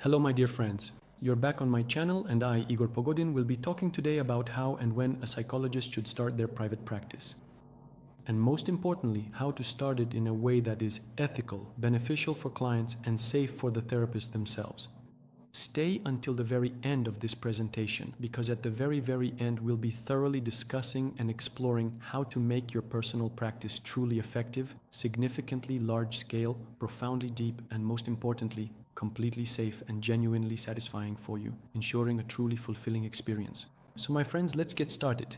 Hello my dear friends, you're back on my channel and I, Igor Pogodin, will be talking today about how and when a psychologist should start their private practice. And most importantly, how to start it in a way that is ethical, beneficial for clients and safe for the therapists themselves. Stay until the very end of this presentation because at the very end we'll be thoroughly discussing and exploring how to make your personal practice truly effective, significantly large scale, profoundly deep and most importantly, completely safe and genuinely satisfying for you, ensuring a truly fulfilling experience. So my friends, let's get started.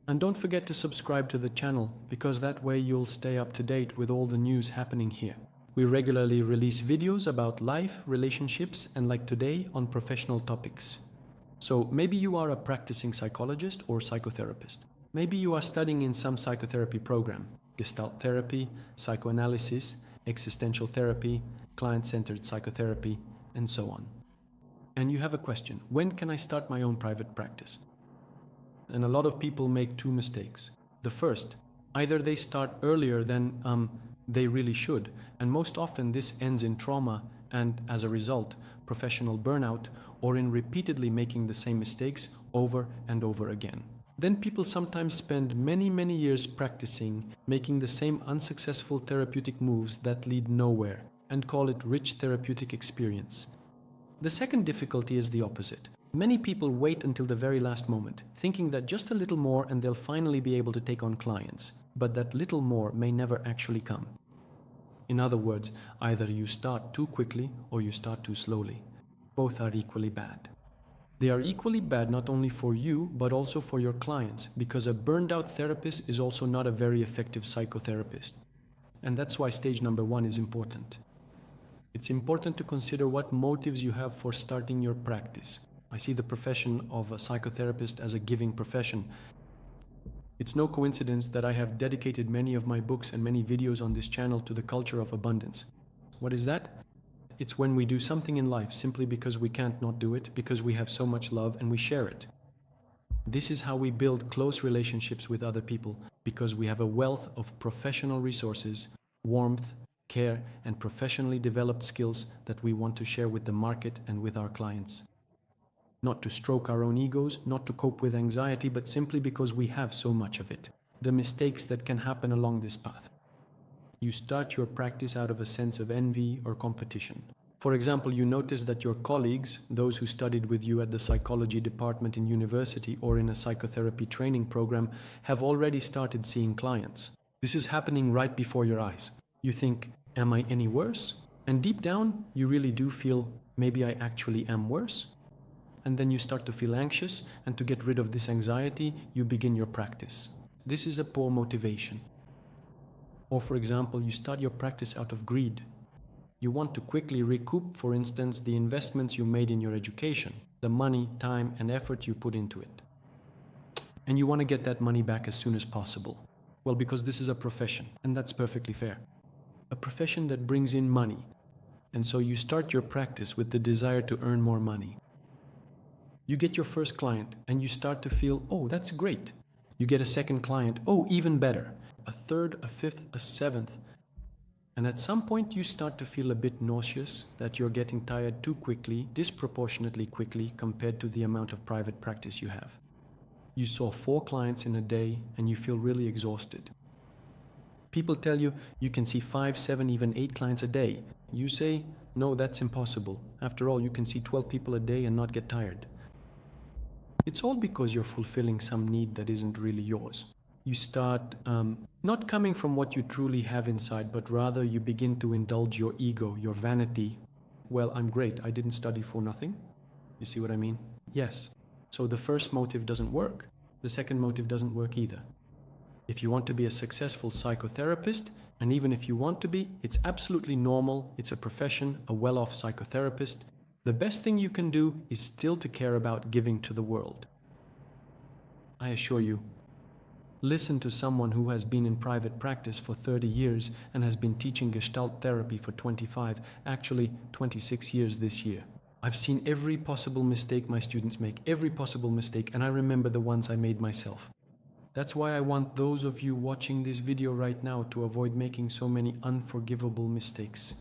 And don't forget to subscribe to the channel because that way you'll stay up to date with all the news happening here. We regularly release videos about life, relationships, and like today, on professional topics. So maybe you are a practicing psychologist or psychotherapist. Maybe you are studying in some psychotherapy program, Gestalt therapy, psychoanalysis, existential therapy, client-centered psychotherapy, and so on. And you have a question, when can I start my own private practice? And a lot of people make two mistakes. The first, either they start earlier than they really should, and most often this ends in trauma and, as a result, professional burnout, or in repeatedly making the same mistakes over and over again. Then people sometimes spend many years practicing, making the same unsuccessful therapeutic moves that lead nowhere, and call it rich therapeutic experience. The second difficulty is the opposite. Many people wait until the very last moment, thinking that just a little more and they'll finally be able to take on clients, but that little more may never actually come. In other words, either you start too quickly or you start too slowly. Both are equally bad. They are equally bad not only for you, but also for your clients, because a burned out therapist is also not a very effective psychotherapist. And that's why stage number 1 is important. It's important to consider what motives you have for starting your practice. I see the profession of a psychotherapist as a giving profession. It's no coincidence that I have dedicated many of my books and many videos on this channel to the culture of abundance. What is that? It's when we do something in life simply because we can't not do it, because we have so much love and we share it. This is how we build close relationships with other people, because we have a wealth of professional resources, warmth, care, and professionally developed skills that we want to share with the market and with our clients. Not to stroke our own egos, not to cope with anxiety, but simply because we have so much of it. The mistakes that can happen along this path. You start your practice out of a sense of envy or competition. For example, you notice that your colleagues, those who studied with you at the psychology department in university or in a psychotherapy training program, have already started seeing clients. This is happening right before your eyes. You think, am I any worse? And deep down, you really do feel, maybe I actually am worse? And then you start to feel anxious, and to get rid of this anxiety, you begin your practice. This is a poor motivation. Or for example, you start your practice out of greed. You want to quickly recoup, for instance, the investments you made in your education, the money, time, and effort you put into it. And you want to get that money back as soon as possible. Well, because this is a profession, and that's perfectly fair. A profession that brings in money. And so you start your practice with the desire to earn more money. You get your first client and you start to feel, oh, that's great. You get a second client, oh, even better. A third, a fifth, a seventh. And at some point you start to feel a bit nauseous, that you're getting tired too quickly, disproportionately quickly compared to the amount of private practice you have. You saw 4 clients in a day and you feel really exhausted. People tell you you can see 5, 7, even 8 clients a day. You say, no, that's impossible. After all, you can see 12 people a day and not get tired. It's all because you're fulfilling some need that isn't really yours. You start not coming from what you truly have inside, but rather you begin to indulge your ego, your vanity. Well, I'm great. I didn't study for nothing. You see what I mean? Yes. So the first motive doesn't work. The second motive doesn't work either. If you want to be a successful psychotherapist, and even if you want to be, it's absolutely normal. It's a profession, a well-off psychotherapist. The best thing you can do is still to care about giving to the world. I assure you, listen to someone who has been in private practice for 30 years and has been teaching Gestalt therapy for 25, actually 26 years this year. I've seen every possible mistake my students make, every possible mistake, and I remember the ones I made myself. That's why I want those of you watching this video right now to avoid making so many unforgivable mistakes.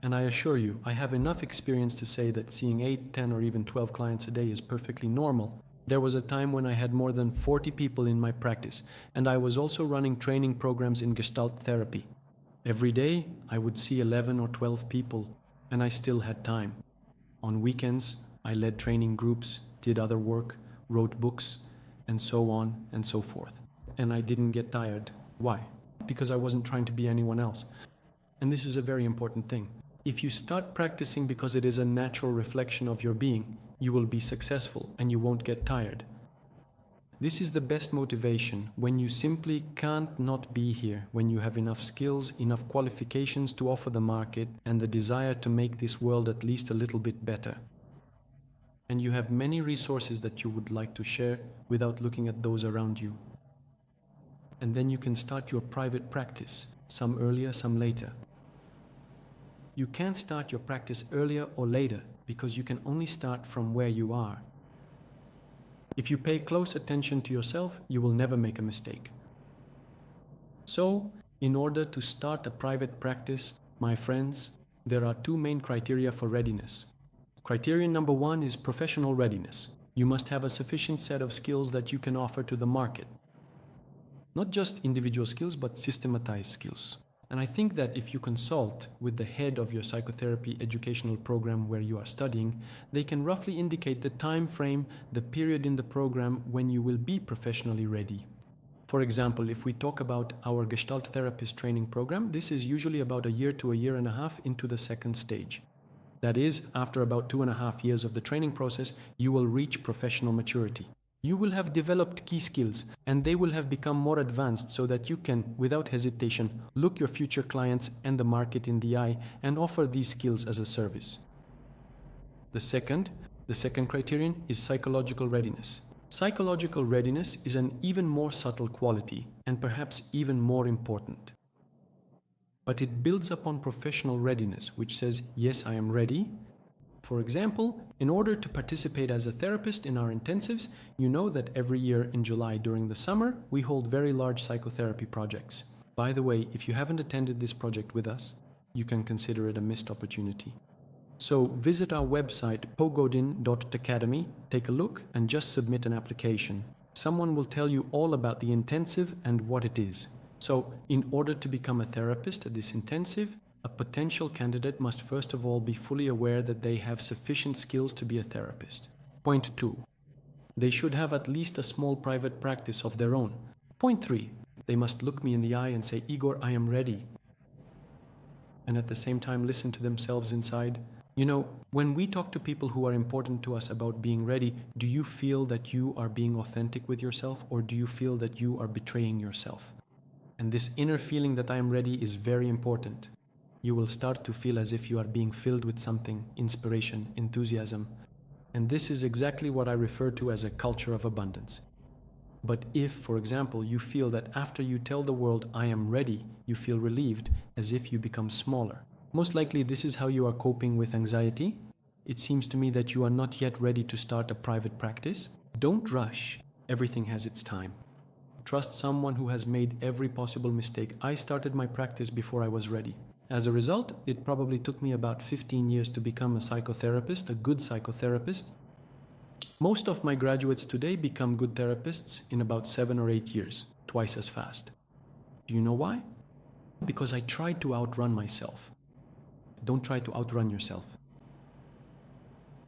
And I assure you, I have enough experience to say that seeing 8, 10, or even 12 clients a day is perfectly normal. There was a time when I had more than 40 people in my practice, and I was also running training programs in Gestalt therapy. Every day, I would see 11 or 12 people, and I still had time. On weekends, I led training groups, did other work, wrote books, and so on and so forth. And I didn't get tired. Why? Because I wasn't trying to be anyone else. And this is a very important thing. If you start practicing because it is a natural reflection of your being, you will be successful and you won't get tired. This is the best motivation when you simply can't not be here, when you have enough skills, enough qualifications to offer the market, and the desire to make this world at least a little bit better. And you have many resources that you would like to share without looking at those around you. And then you can start your private practice, some earlier, some later. You can't start your practice earlier or later because you can only start from where you are. If you pay close attention to yourself, you will never make a mistake. So, in order to start a private practice, my friends, there are two main criteria for readiness. Criterion number 1 is professional readiness. You must have a sufficient set of skills that you can offer to the market. Not just individual skills, but systematized skills. And I think that if you consult with the head of your psychotherapy educational program where you are studying, they can roughly indicate the time frame, the period in the program when you will be professionally ready. For example, if we talk about our Gestalt therapist training program, this is usually about a year to a year and a half into the second stage. That is, after about 2.5 years of the training process, you will reach professional maturity. You will have developed key skills and they will have become more advanced so that you can, without hesitation, look your future clients and the market in the eye and offer these skills as a service. The second criterion is psychological readiness. Psychological readiness is an even more subtle quality and perhaps even more important. But it builds upon professional readiness, which says, yes, I am ready. For example, in order to participate as a therapist in our intensives, you know that every year in July during the summer, we hold very large psychotherapy projects. By the way, if you haven't attended this project with us, you can consider it a missed opportunity. So visit our website pogodin.academy, take a look and just submit an application. Someone will tell you all about the intensive and what it is. So in order to become a therapist at this intensive, a potential candidate must first of all be fully aware that they have sufficient skills to be a therapist. Point 2. They should have at least a small private practice of their own. Point 3. They must look me in the eye and say, Igor, I am ready. And at the same time listen to themselves inside. You know, when we talk to people who are important to us about being ready, do you feel that you are being authentic with yourself, or do you feel that you are betraying yourself? And this inner feeling that I am ready is very important. You will start to feel as if you are being filled with something, inspiration, enthusiasm. And this is exactly what I refer to as a culture of abundance. But if, for example, you feel that after you tell the world, I am ready, you feel relieved, as if you become smaller. Most likely this is how you are coping with anxiety. It seems to me that you are not yet ready to start a private practice. Don't rush. Everything has its time. Trust someone who has made every possible mistake. I started my practice before I was ready. As a result, it probably took me about 15 years to become a psychotherapist, a good psychotherapist. Most of my graduates today become good therapists in about 7 or 8 years, twice as fast. Do you know why? Because I tried to outrun myself. Don't try to outrun yourself.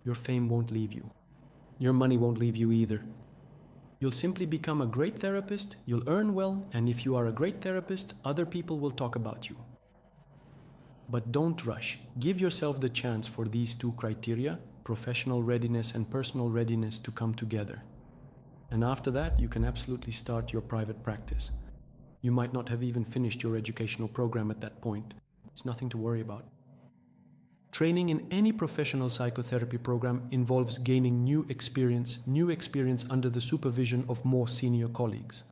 Your fame won't leave you. Your money won't leave you either. You'll simply become a great therapist, you'll earn well, and if you are a great therapist, other people will talk about you. But don't rush. Give yourself the chance for these two criteria, professional readiness and personal readiness, to come together. And after that, you can absolutely start your private practice. You might not have even finished your educational program at that point. It's nothing to worry about. Training in any professional psychotherapy program involves gaining new experience under the supervision of more senior colleagues.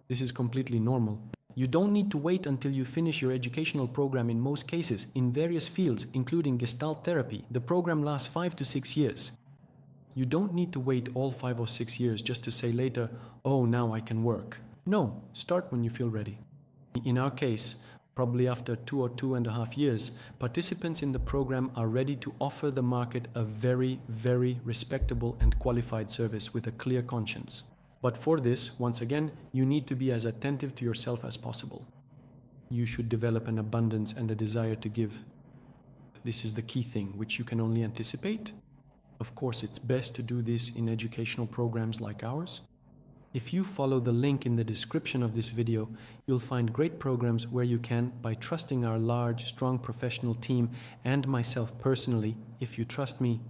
This is completely normal. You don't need to wait until you finish your educational program in most cases. In various fields, including Gestalt therapy, the program lasts 5 to 6 years. You don't need to wait all 5 or 6 years just to say later, oh, now I can work. No, start when you feel ready. In our case, Probably after 2 or 2.5 years, participants in the program are ready to offer the market a very, very respectable and qualified service with a clear conscience. But for this, once again, you need to be as attentive to yourself as possible. You should develop an abundance and a desire to give. This is the key thing, which you can only anticipate. Of course, it's best to do this in educational programs like ours. If you follow the link in the description of this video, you'll find great programs where you can, by trusting our large, strong professional team and myself personally, if you trust me,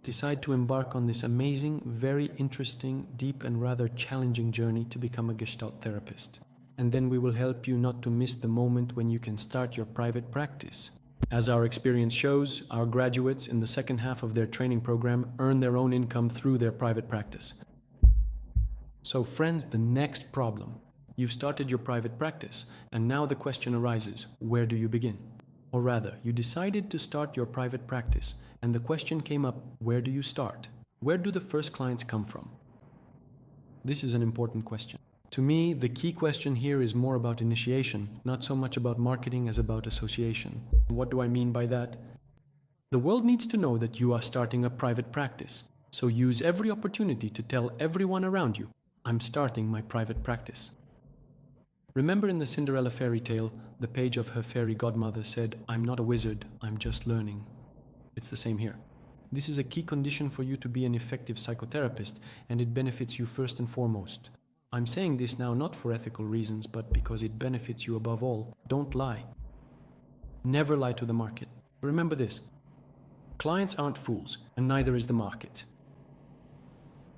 decide to embark on this amazing, very interesting, deep and rather challenging journey to become a Gestalt therapist. And then we will help you not to miss the moment when you can start your private practice. As our experience shows, our graduates in the second half of their training program earn their own income through their private practice. So friends, the next problem. You've started your private practice, and now the question arises, where do you begin? Or rather, you decided to start your private practice, and the question came up, where do you start? Where do the first clients come from? This is an important question. To me, the key question here is more about initiation, not so much about marketing as about association. What do I mean by that? The world needs to know that you are starting a private practice, so use every opportunity to tell everyone around you, I'm starting my private practice. Remember in the Cinderella fairy tale, the page of her fairy godmother said, I'm not a wizard, I'm just learning. It's the same here. This is a key condition for you to be an effective psychotherapist, and it benefits you first and foremost. I'm saying this now not for ethical reasons, but because it benefits you above all. Don't lie. Never lie to the market. Remember this. Clients aren't fools, and neither is the market.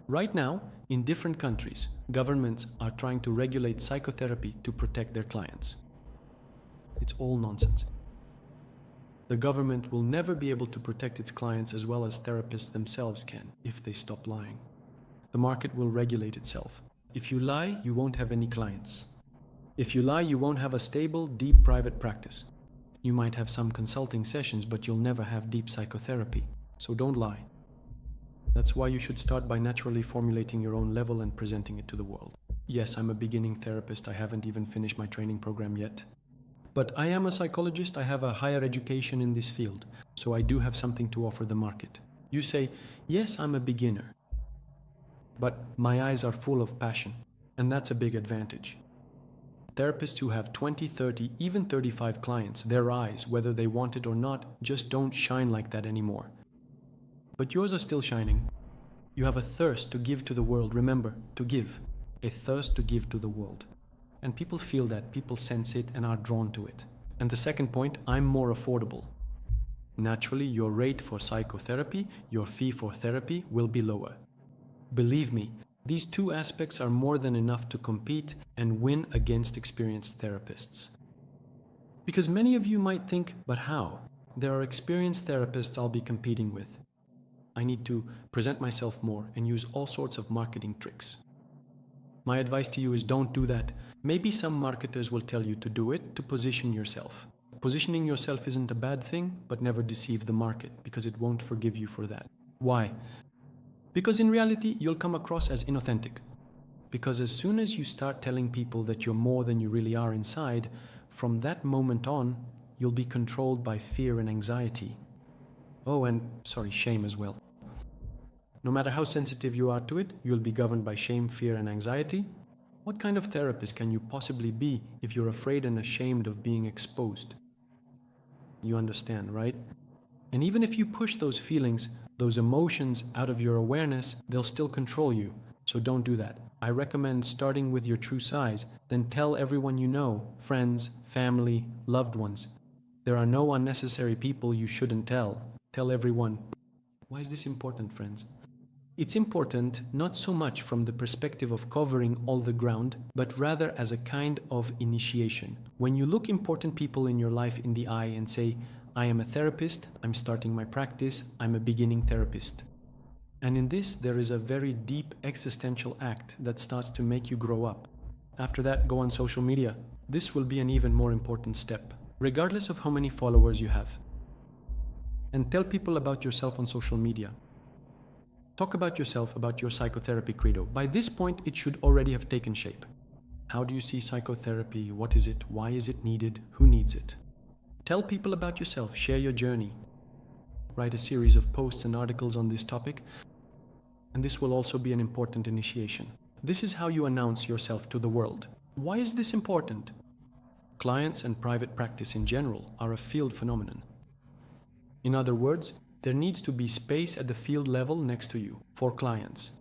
Right now, in different countries, governments are trying to regulate psychotherapy to protect their clients. It's all nonsense. The government will never be able to protect its clients as well as therapists themselves can if they stop lying. The market will regulate itself. If you lie, you won't have any clients. If you lie, you won't have a stable, deep private practice. You might have some consulting sessions, but you'll never have deep psychotherapy. So don't lie. That's why you should start by naturally formulating your own level and presenting it to the world. Yes, I'm a beginning therapist. I haven't even finished my training program yet. But I am a psychologist. I have a higher education in this field, so I do have something to offer the market. You say, yes, I'm a beginner, but my eyes are full of passion, and that's a big advantage. Therapists who have 20, 30, even 35 clients, their eyes, whether they want it or not, just don't shine like that anymore. But yours are still shining. You have a thirst to give to the world. Remember, to give. A thirst to give to the world. And people feel that, people sense it and are drawn to it. And the second point, I'm more affordable. Naturally, your rate for psychotherapy, your fee for therapy will be lower. Believe me, these two aspects are more than enough to compete and win against experienced therapists. Because many of you might think, but how? There are experienced therapists I'll be competing with. I need to present myself more and use all sorts of marketing tricks. My advice to you is don't do that. Maybe some marketers will tell you to do it to position yourself. Positioning yourself isn't a bad thing, but never deceive the market because it won't forgive you for that. Why? Because in reality, you'll come across as inauthentic. Because as soon as you start telling people that you're more than you really are inside, from that moment on, you'll be controlled by fear and anxiety. Oh, and shame as well. No matter how sensitive you are to it, you'll be governed by shame, fear, and anxiety. What kind of therapist can you possibly be if you're afraid and ashamed of being exposed? You understand, right? And even if you push those feelings, those emotions out of your awareness, they'll still control you. So don't do that. I recommend starting with your true size, then tell everyone you know, friends, family, loved ones. There are no unnecessary people you shouldn't tell. Tell everyone. Why is this important, friends? It's important not so much from the perspective of covering all the ground, but rather as a kind of initiation. When you look important people in your life in the eye and say, I am a therapist, I'm starting my practice, I'm a beginning therapist. And in this, there is a very deep existential act that starts to make you grow up. After that, go on social media. This will be an even more important step, regardless of how many followers you have. And tell people about yourself on social media. Talk about yourself, about your psychotherapy credo. By this point, it should already have taken shape. How do you see psychotherapy? What is it? Why is it needed? Who needs it? Tell people about yourself, share your journey. Write a series of posts and articles on this topic, and this will also be an important initiation. This is how you announce yourself to the world. Why is this important? Clients and private practice in general are a field phenomenon. In other words, there needs to be space at the field level next to you for clients.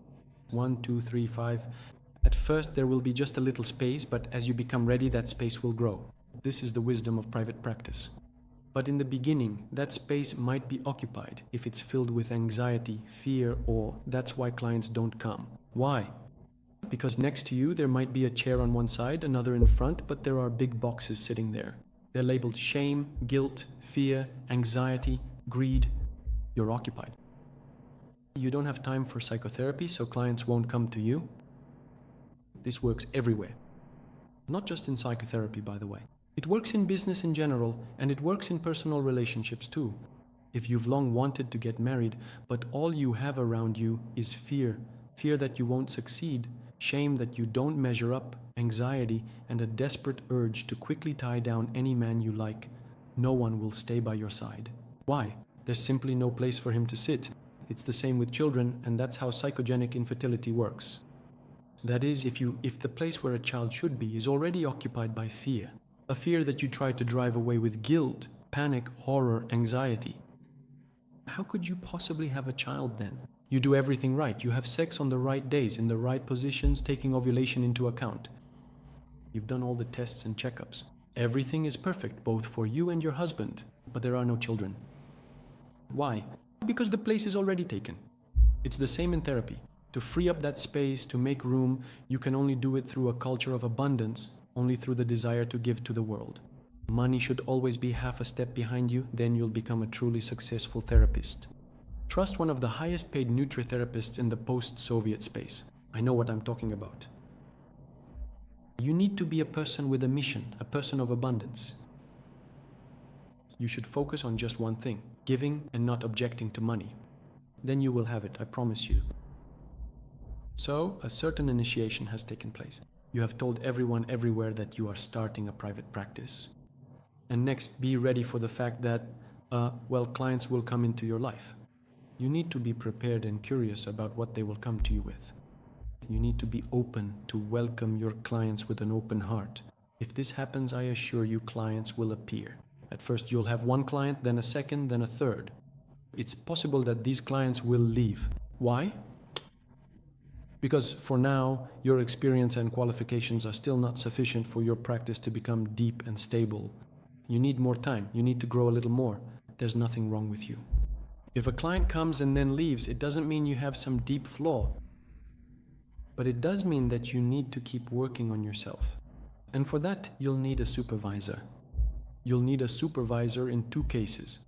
1, 2, 3, 5. At first there will be just a little space, but as you become ready, that space will grow. This is the wisdom of private practice. But in the beginning, that space might be occupied if it's filled with anxiety, fear, or that's why clients don't come. Why? Because next to you there might be a chair on one side, another in front, but there are big boxes sitting there. They're labeled shame, guilt, fear, anxiety, greed. You're occupied. You don't have time for psychotherapy, so clients won't come to you. This works everywhere. Not just in psychotherapy, by the way. It works in business in general, and it works in personal relationships too. If you've long wanted to get married, but all you have around you is fear, fear that you won't succeed, shame that you don't measure up, anxiety, and a desperate urge to quickly tie down any man you like, no one will stay by your side. Why? There's simply no place for him to sit. It's the same with children, and that's how psychogenic infertility works. That is, if the place where a child should be is already occupied by fear, a fear that you try to drive away with guilt, panic, horror, anxiety, how could you possibly have a child then? You do everything right. You have sex on the right days, in the right positions, taking ovulation into account. You've done all the tests and checkups. Everything is perfect, both for you and your husband, but there are no children. Why? Because the place is already taken. It's the same in therapy. To free up that space, to make room, you can only do it through a culture of abundance, only through the desire to give to the world. Money should always be half a step behind you, then you'll become a truly successful therapist. Trust one of the highest paid nutritherapists in the post-Soviet space. I know what I'm talking about. You need to be a person with a mission, a person of abundance. You should focus on just one thing, giving and not objecting to money. Then you will have it, I promise you. So, a certain initiation has taken place. You have told everyone everywhere that you are starting a private practice. And next, be ready for the fact that, clients will come into your life. You need to be prepared and curious about what they will come to you with. You need to be open to welcome your clients with an open heart. If this happens, I assure you clients will appear. At first you'll have one client, then a second, then a third. It's possible that these clients will leave. Why? Because for now, your experience and qualifications are still not sufficient for your practice to become deep and stable. You need more time. You need to grow a little more. There's nothing wrong with you. If a client comes and then leaves, it doesn't mean you have some deep flaw. But it does mean that you need to keep working on yourself. And for that, you'll need a supervisor. You'll need a supervisor in 2 cases.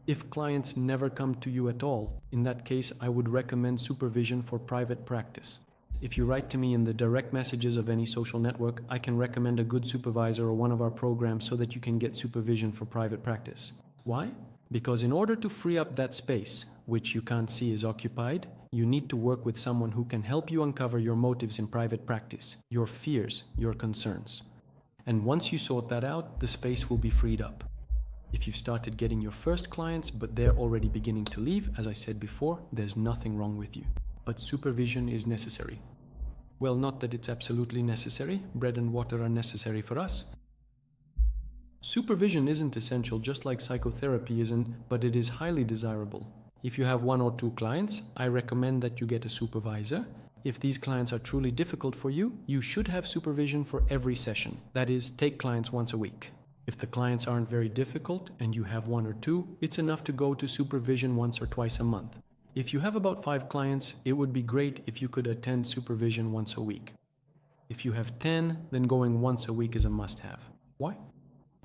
If clients never come to you at all, in that case, I would recommend supervision for private practice. If you write to me in the direct messages of any social network, I can recommend a good supervisor or one of our programs so that you can get supervision for private practice. Why? Because in order to free up that space, which you can't see is occupied, you need to work with someone who can help you uncover your motives in private practice, your fears, your concerns. And once you sort that out, the space will be freed up. If you've started getting your first clients, but they're already beginning to leave, as I said before, there's nothing wrong with you. But supervision is necessary. Well, not that it's absolutely necessary. Bread and water are necessary for us. Supervision isn't essential, just like psychotherapy isn't, but it is highly desirable. If you have 1 or 2 clients, I recommend that you get a supervisor. If these clients are truly difficult for you, you should have supervision for every session. That is, take clients once a week. If the clients aren't very difficult and you have 1 or 2, it's enough to go to supervision once or twice a month. If you have about 5 clients, it would be great if you could attend supervision once a week. If you have 10, then going once a week is a must-have. Why?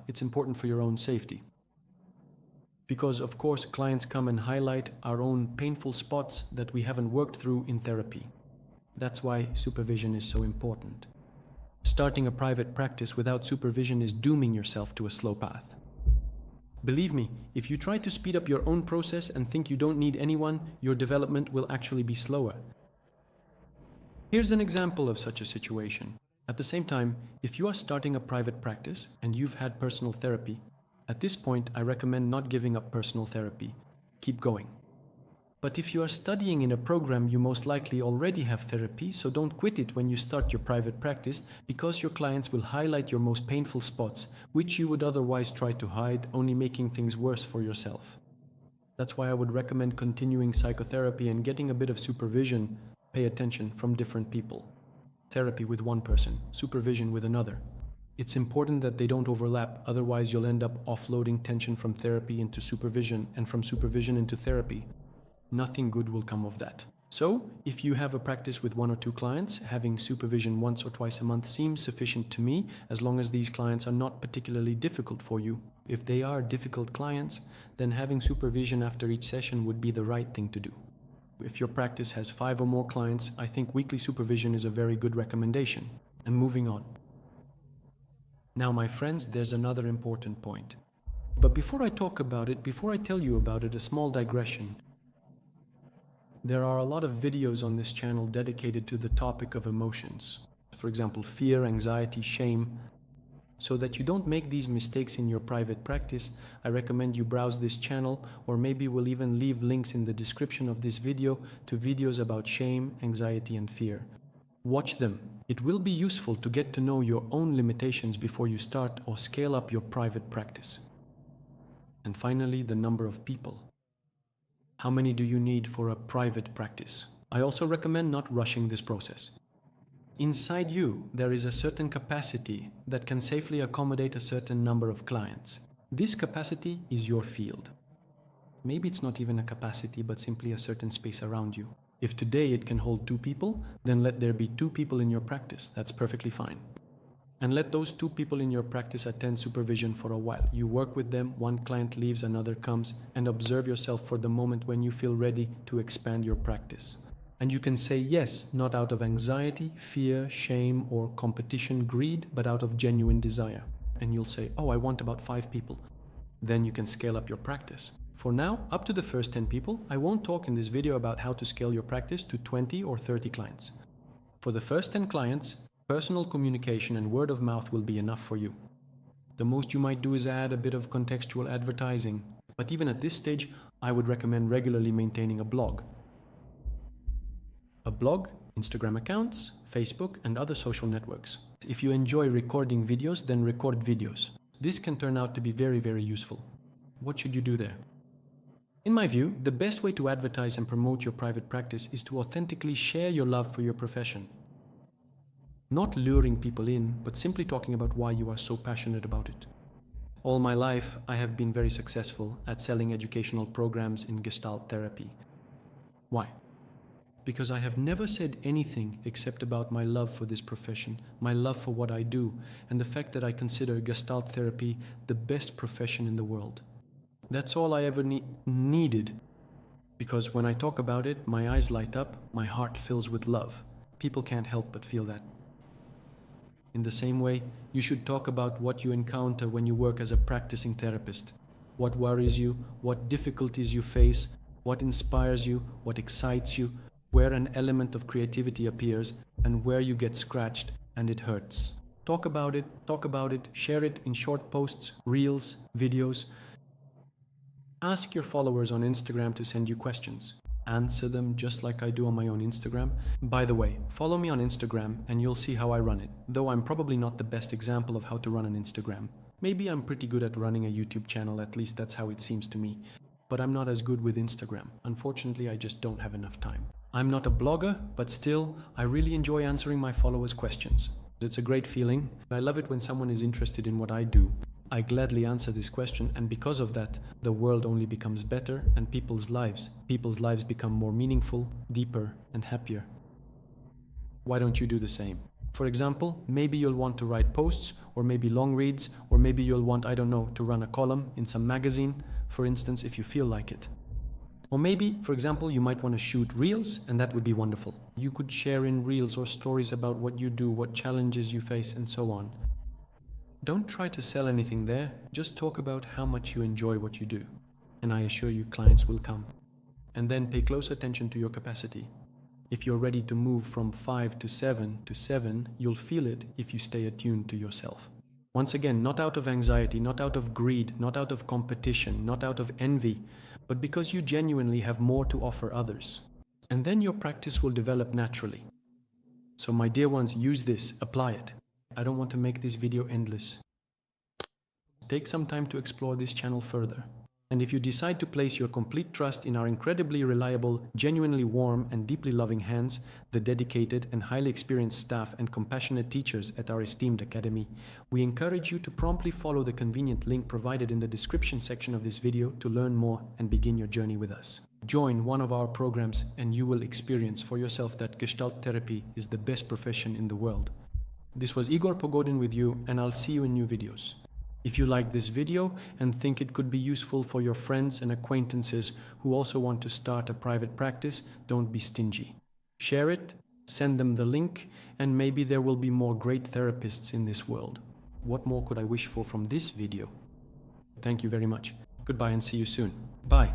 It's important for your own safety. Because, of course, clients come and highlight our own painful spots that we haven't worked through in therapy. That's why supervision is so important. Starting a private practice without supervision is dooming yourself to a slow path. Believe me, if you try to speed up your own process and think you don't need anyone, your development will actually be slower. Here's an example of such a situation. At the same time, if you are starting a private practice and you've had personal therapy, at this point I recommend not giving up personal therapy. Keep going. But if you are studying in a program, you most likely already have therapy, so don't quit it when you start your private practice, because your clients will highlight your most painful spots, which you would otherwise try to hide, only making things worse for yourself. That's why I would recommend continuing psychotherapy and getting a bit of supervision, pay attention, from different people. Therapy with one person, supervision with another. It's important that they don't overlap, otherwise you'll end up offloading tension from therapy into supervision and from supervision into therapy. Nothing good will come of that. So, if you have a practice with 1 or 2 clients, having supervision once or twice a month seems sufficient to me, as long as these clients are not particularly difficult for you. If they are difficult clients, then having supervision after each session would be the right thing to do. If your practice has 5 or more clients, I think weekly supervision is a very good recommendation. And moving on. Now, my friends, there's another important point. But before I talk about it, before I tell you about it, a small digression. There are a lot of videos on this channel dedicated to the topic of emotions. For example, fear, anxiety, shame. So that you don't make these mistakes in your private practice, I recommend you browse this channel, or maybe we'll even leave links in the description of this video to videos about shame, anxiety and fear. Watch them. It will be useful to get to know your own limitations before you start or scale up your private practice. And finally, the number of people. How many do you need for a private practice? I also recommend not rushing this process. Inside you, there is a certain capacity that can safely accommodate a certain number of clients. This capacity is your field. Maybe it's not even a capacity, but simply a certain space around you. If today it can hold 2 people, then let there be 2 people in your practice. That's perfectly fine. And let those 2 people in your practice attend supervision for a while. You work with them, one client leaves, another comes, and observe yourself for the moment when you feel ready to expand your practice. And you can say yes, not out of anxiety, fear, shame, or competition, greed, but out of genuine desire. And you'll say, oh, I want about 5 people. Then you can scale up your practice. For now, up to the first 10 people, I won't talk in this video about how to scale your practice to 20 or 30 clients. For the first 10 clients, personal communication and word of mouth will be enough for you. The most you might do is add a bit of contextual advertising, but even at this stage, I would recommend regularly maintaining a blog. A blog, Instagram accounts, Facebook, and other social networks. If you enjoy recording videos, then record videos. This can turn out to be very, very useful. What should you do there? In my view, the best way to advertise and promote your private practice is to authentically share your love for your profession. Not luring people in, but simply talking about why you are so passionate about it. All my life, I have been very successful at selling educational programs in Gestalt therapy. Why? Because I have never said anything except about my love for this profession, my love for what I do, and the fact that I consider Gestalt therapy the best profession in the world. That's all I ever needed. Because when I talk about it, my eyes light up, my heart fills with love. People can't help but feel that. In the same way, you should talk about what you encounter when you work as a practicing therapist. What worries you, what difficulties you face, what inspires you, what excites you, where an element of creativity appears, and where you get scratched and it hurts. Talk about it, share it in short posts, reels, videos. Ask your followers on Instagram to send you questions. Answer them just like I do on my own Instagram. By the way, follow me on Instagram and you'll see how I run it, though I'm probably not the best example of how to run an Instagram. Maybe I'm pretty good at running a YouTube channel, at least that's how it seems to me. But I'm not as good with Instagram. Unfortunately, I just don't have enough time. I'm not a blogger, but still, I really enjoy answering my followers' questions. It's a great feeling. I love it when someone is interested in what I do. I gladly answer this question, and because of that, the world only becomes better and people's lives become more meaningful, deeper, and happier. Why don't you do the same? For example, maybe you'll want to write posts, or maybe long reads, or maybe you'll want, I don't know, to run a column in some magazine, for instance, if you feel like it. Or maybe, for example, you might want to shoot reels, and that would be wonderful. You could share in reels or stories about what you do, what challenges you face, and so on. Don't try to sell anything there, just talk about how much you enjoy what you do. And I assure you clients will come. And then pay close attention to your capacity. If you're ready to move from 5 to 7, you'll feel it if you stay attuned to yourself. Once again, not out of anxiety, not out of greed, not out of competition, not out of envy, but because you genuinely have more to offer others. And then your practice will develop naturally. So my dear ones, use this, apply it. I don't want to make this video endless. Take some time to explore this channel further. And if you decide to place your complete trust in our incredibly reliable, genuinely warm and deeply loving hands, the dedicated and highly experienced staff and compassionate teachers at our esteemed academy, we encourage you to promptly follow the convenient link provided in the description section of this video to learn more and begin your journey with us. Join one of our programs and you will experience for yourself that Gestalt therapy is the best profession in the world. This was Igor Pogodin with you, and I'll see you in new videos. If you like this video and think it could be useful for your friends and acquaintances who also want to start a private practice, don't be stingy. Share it, send them the link, and maybe there will be more great therapists in this world. What more could I wish for from this video? Thank you very much. Goodbye and see you soon. Bye.